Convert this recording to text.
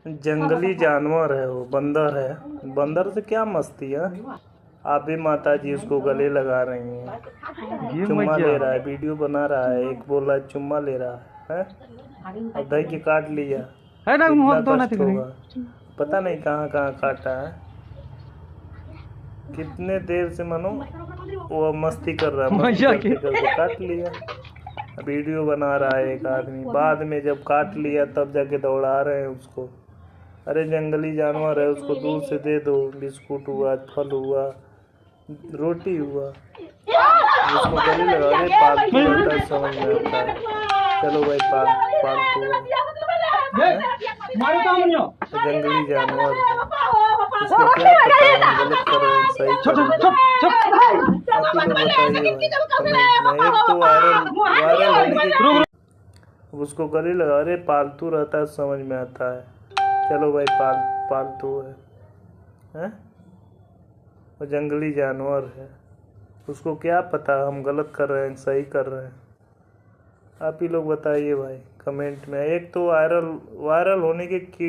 जंगली जानवर है, वो बंदर है। बंदर से क्या मस्ती है। आप भी माता जी उसको गले लगा रही हैं, चुम्मा ले रहा है, वीडियो बना रहा है। एक बोल रहा है चुम्मा ले रहा है, और दही के काट लिया। कितना कष्ट होगा, पता नहीं कहाँ कहाँ काटा है। कितने देर से मनो वो मस्ती कर रहा है, मस्ती करते करते काट लिया। वीडियो बना रहा है एक आदमी, बाद में जब काट लिया तब जाके दौड़ा रहे हैं उसको। अरे जंगली जानवर है, उसको दूर से दे दो। बिस्कुट हुआ, फल हुआ, रोटी हुआ, उसको गले लगा रहे। पालतू रहता है, समझ में आता है। चलो भाई, पालतू है, जंगली जानवर है, उसको क्या पता हम गलत कर रहे हैं सही कर रहे हैं। आप ही लोग बताइए भाई कमेंट में। एक तो वायरल होने की, उसको गले लगा रहे। पालतू रहता है, समझ में आता है। चलो भाई, पालतू है, वो जंगली जानवर है, उसको क्या पता हम गलत कर रहे हैं सही कर रहे हैं। आप ही लोग बताइए भाई कमेंट में। एक तो वायरल होने के